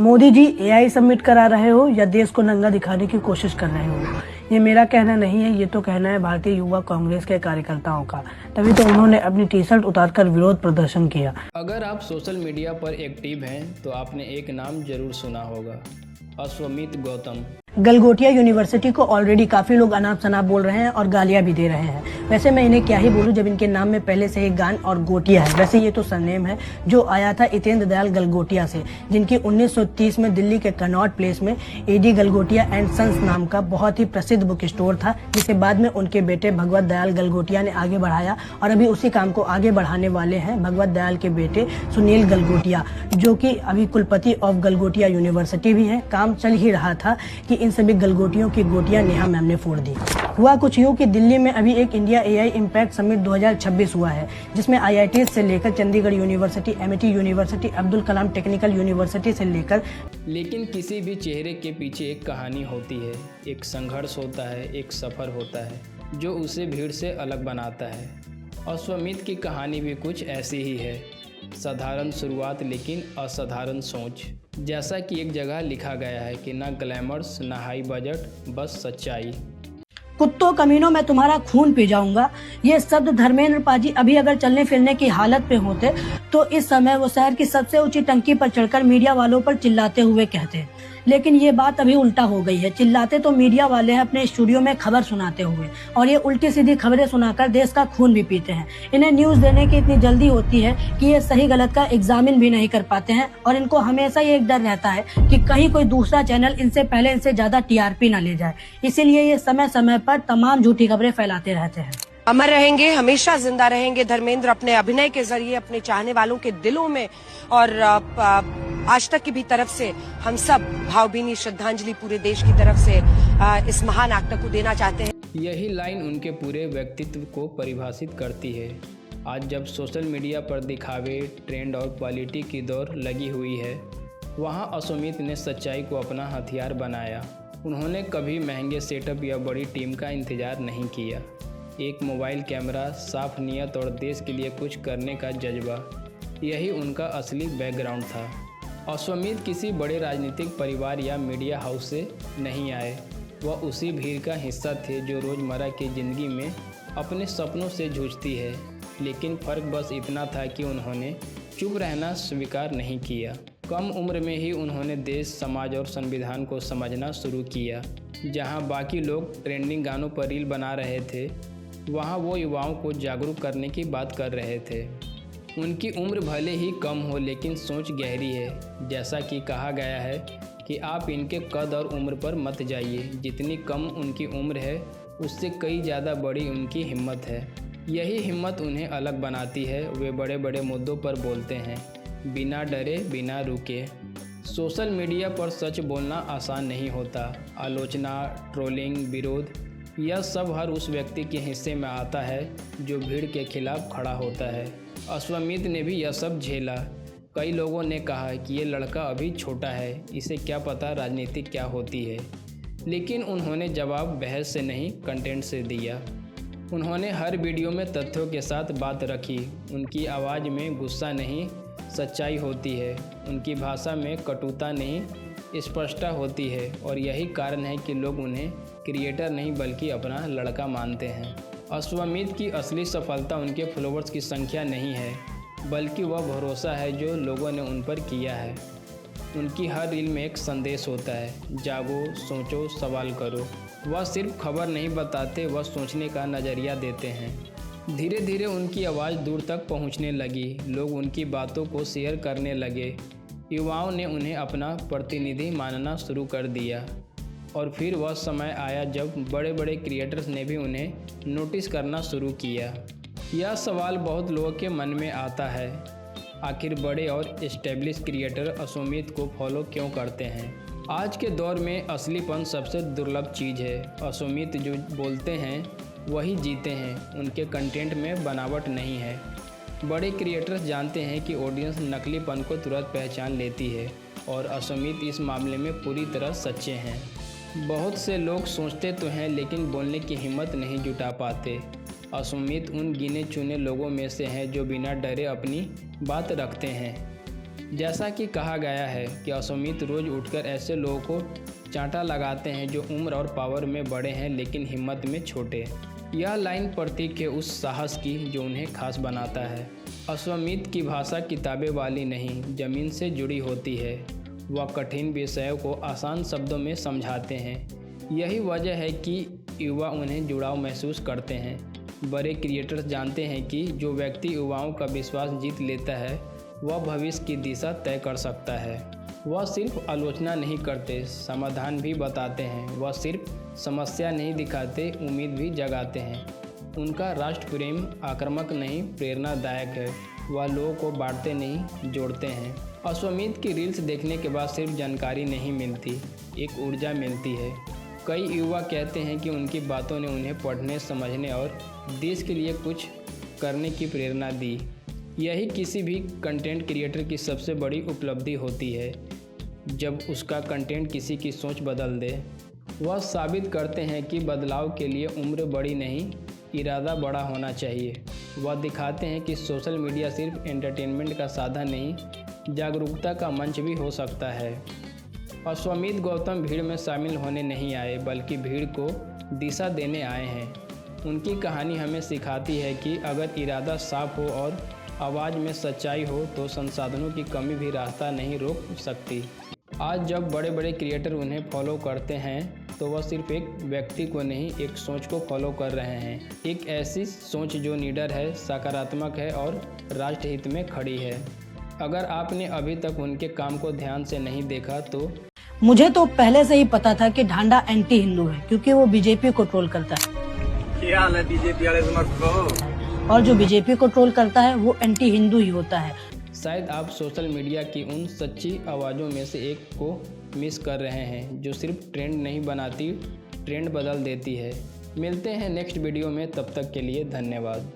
Modi ji AI submit करा रहे हो या देश को नंगा दिखाने की कोशिश कर रहे हो, ये मेरा कहना नहीं है, ये तो कहना है भारतीय युवा कांग्रेस के कार्यकर्ताओं का। तभी तो उन्होंने अपनी टी शर्ट उतारकर विरोध प्रदर्शन किया। अगर आप सोशल मीडिया पर एक्टिव हैं तो आपने एक नाम जरूर सुना होगा, अश्वमीत गौतम। गलगोटिया यूनिवर्सिटी को ऑलरेडी काफी लोग अनाप शनाप बोल रहे हैं और गालियां भी दे रहे हैं। वैसे मैं इन्हें क्या ही बोलूं जब इनके नाम में पहले से ही गान और गोटिया है। वैसे ये तो सरनेम है जो आया था हितेंद्र दयाल गलगोटिया से, जिनकी 1930 में दिल्ली के कनॉट प्लेस में एडी गलगोटिया एंड सन्स नाम का बहुत ही प्रसिद्ध बुक स्टोर था, जिसे बाद में उनके बेटे भगवत दयाल गलगोटिया ने आगे बढ़ाया। और अभी उसी काम को आगे बढ़ाने वाले हैं भगवत दयाल के बेटे सुनील गलगोटिया, जो कि अभी कुलपति ऑफ गलगोटिया यूनिवर्सिटी भी है। काम चल ही रहा था कि इन सभी गलगोटियों की गोटियां नेहा मैम ने फोड़ दी। हुआ कुछ यूं कि दिल्ली में अभी एक इंडिया एआई इम्पैक्ट समिट 2026 हुआ है, जिसमें आईआईटी से लेकर Chandigarh university, MIT university, Abdul Kalam technical university से लेकर। लेकिन किसी भी चेहरे के पीछे एक कहानी होती है, एक संघर्ष होता है, एक सफ़र होता है जो उसे भीड़ से अलग बनाता है। अश्वमीत की कहानी भी कुछ ऐसी ही है, साधारण शुरुआत लेकिन असाधारण सोच। जैसा कि एक जगह लिखा गया है कि ना ग्लैमर्स ना हाई बजट, बस सच्चाई। कुत्तों कमीनों में तुम्हारा खून पी जाऊंगा, ये शब्द धर्मेंद्र पाजी अभी अगर चलने फिरने की हालत पे होते तो इस समय वो शहर की सबसे ऊंची टंकी पर चढ़कर मीडिया वालों पर चिल्लाते हुए कहते। लेकिन ये बात अभी उल्टा हो गई है। चिल्लाते तो मीडिया वाले हैं अपने स्टूडियो में खबर सुनाते हुए, और ये उल्टी सीधी खबरें सुनाकर देश का खून भी पीते हैं। इन्हें न्यूज देने की इतनी जल्दी होती है कि ये सही गलत का एग्जामिन भी नहीं कर पाते हैं, और इनको हमेशा ये एक डर रहता है कि कहीं कोई दूसरा चैनल इनसे पहले इनसे ज्यादा टीआरपी ना ले जाए। इसीलिए ये समय समय पर तमाम झूठी खबरें फैलाते रहते हैं। अमर रहेंगे, हमेशा जिंदा रहेंगे धर्मेंद्र अपने अभिनय के जरिए अपने चाहने वालों के दिलों में, और आज तक की भी तरफ से हम सब भावभीनी श्रद्धांजलि पूरे देश की तरफ से इस महान एक्टर को देना चाहते हैं। यही लाइन उनके पूरे व्यक्तित्व को परिभाषित करती है। आज जब सोशल मीडिया पर दिखावे, ट्रेंड और क्वालिटी की दौड़ लगी हुई है, वहाँ अश्वमीत ने सच्चाई को अपना हथियार बनाया। उन्होंने कभी महंगे सेटअप या बड़ी टीम का इंतजार नहीं किया। एक मोबाइल कैमरा, साफ नीयत और देश के लिए कुछ करने का जज्बा, यही उनका असली बैकग्राउंड था। अश्वमीत किसी बड़े राजनीतिक परिवार या मीडिया हाउस से नहीं आए। वह उसी भीड़ का हिस्सा थे जो रोज़मर्रा की ज़िंदगी में अपने सपनों से जूझती है। लेकिन फ़र्क बस इतना था कि उन्होंने चुप रहना स्वीकार नहीं किया। कम उम्र में ही उन्होंने देश, समाज और संविधान को समझना शुरू किया। जहां बाकी लोग ट्रेंडिंग गानों पर रील बना रहे थे, वहां वो युवाओं को जागरूक करने की बात कर रहे थे। उनकी उम्र भले ही कम हो लेकिन सोच गहरी है। जैसा कि कहा गया है कि आप इनके कद और उम्र पर मत जाइए। जितनी कम उनकी उम्र है उससे कई ज़्यादा बड़ी उनकी हिम्मत है। यही हिम्मत उन्हें अलग बनाती है। वे बड़े बड़े मुद्दों पर बोलते हैं, बिना डरे, बिना रुके। सोशल मीडिया पर सच बोलना आसान नहीं होता। आलोचना, ट्रोलिंग, विरोध, यह सब हर उस व्यक्ति के हिस्से में आता है जो भीड़ के खिलाफ खड़ा होता है। अश्वमीत ने भी यह सब झेला। कई लोगों ने कहा कि ये लड़का अभी छोटा है, इसे क्या पता राजनीति क्या होती है। लेकिन उन्होंने जवाब बहस से नहीं, कंटेंट से दिया। उन्होंने हर वीडियो में तथ्यों के साथ बात रखी। उनकी आवाज़ में गुस्सा नहीं, सच्चाई होती है। उनकी भाषा में कटुता नहीं, स्पष्टता होती है। और यही कारण है कि लोग उन्हें क्रिएटर नहीं बल्कि अपना लड़का मानते हैं। अश्वमीत की असली सफलता उनके फॉलोअर्स की संख्या नहीं है, बल्कि वह भरोसा है जो लोगों ने उन पर किया है। उनकी हर रील में एक संदेश होता है, जागो, सोचो, सवाल करो। वह सिर्फ खबर नहीं बताते, वह सोचने का नज़रिया देते हैं। धीरे धीरे उनकी आवाज़ दूर तक पहुंचने लगी। लोग उनकी बातों को शेयर करने लगे। युवाओं ने उन्हें अपना प्रतिनिधि मानना शुरू कर दिया। और फिर वह समय आया जब बड़े बड़े क्रिएटर्स ने भी उन्हें नोटिस करना शुरू किया। यह सवाल बहुत लोगों के मन में आता है, आखिर बड़े और एस्टेब्लिश क्रिएटर अश्वमीत को फॉलो क्यों करते हैं? आज के दौर में असलीपन सबसे दुर्लभ चीज़ है। अश्वमीत जो बोलते हैं वही जीते हैं। उनके कंटेंट में बनावट नहीं है। बड़े क्रिएटर्स जानते हैं कि ऑडियंस नकलीपन को तुरंत पहचान लेती है, और अश्वमीत इस मामले में पूरी तरह सच्चे हैं। बहुत से लोग सोचते तो हैं लेकिन बोलने की हिम्मत नहीं जुटा पाते। अश्वमीत उन गिने चुने लोगों में से हैं जो बिना डरे अपनी बात रखते हैं। जैसा कि कहा गया है कि अश्वमित रोज उठकर ऐसे लोगों को चांटा लगाते हैं जो उम्र और पावर में बड़े हैं लेकिन हिम्मत में छोटे। यह लाइन प्रतीक है उस साहस की जो उन्हें खास बनाता है। अश्वमित की भाषा किताबें वाली नहीं, ज़मीन से जुड़ी होती है। वह कठिन विषयों को आसान शब्दों में समझाते हैं। यही वजह है कि युवा उन्हें जुड़ाव महसूस करते हैं। बड़े क्रिएटर्स जानते हैं कि जो व्यक्ति युवाओं का विश्वास जीत लेता है वह भविष्य की दिशा तय कर सकता है। वह सिर्फ आलोचना नहीं करते, समाधान भी बताते हैं। वह सिर्फ समस्या नहीं दिखाते, उम्मीद भी जगाते हैं। उनका राष्ट्र प्रेम आक्रामक नहीं, प्रेरणादायक है। वह लोगों को बांटते नहीं, जोड़ते हैं। अश्वमित की रील्स देखने के बाद सिर्फ जानकारी नहीं मिलती, एक ऊर्जा मिलती है। कई युवा कहते हैं कि उनकी बातों ने उन्हें पढ़ने, समझने और देश के लिए कुछ करने की प्रेरणा दी। यही किसी भी कंटेंट क्रिएटर की सबसे बड़ी उपलब्धि होती है, जब उसका कंटेंट किसी की सोच बदल दे। वह साबित करते हैं कि बदलाव के लिए उम्र बड़ी नहीं, इरादा बड़ा होना चाहिए। वह दिखाते हैं कि सोशल मीडिया सिर्फ एंटरटेनमेंट का साधन नहीं, जागरूकता का मंच भी हो सकता है। अश्वमित गौतम भीड़ में शामिल होने नहीं आए, बल्कि भीड़ को दिशा देने आए हैं। उनकी कहानी हमें सिखाती है कि अगर इरादा साफ हो और आवाज़ में सच्चाई हो तो संसाधनों की कमी भी रास्ता नहीं रोक सकती। आज जब बड़े बड़े क्रिएटर उन्हें फॉलो करते हैं तो वह सिर्फ एक व्यक्ति को नहीं, एक सोच को फॉलो कर रहे हैं। एक ऐसी सोच जो निडर है, सकारात्मक है और राष्ट्र हित में खड़ी है। अगर आपने अभी तक उनके काम को ध्यान से नहीं देखा तो मुझे तो पहले से ही पता था कि ढांडा एंटी हिंदू है, क्योंकि वो बीजेपी को ट्रोल करता है। क्या हाल है बीजेपी वाले को? और जो बीजेपी को ट्रोल करता है वो एंटी हिंदू ही होता है। शायद आप सोशल मीडिया की उन सच्ची आवाज़ों में से एक को मिस कर रहे हैं, जो सिर्फ ट्रेंड नहीं बनाती, ट्रेंड बदल देती है। मिलते हैं नेक्स्ट वीडियो में, तब तक के लिए धन्यवाद।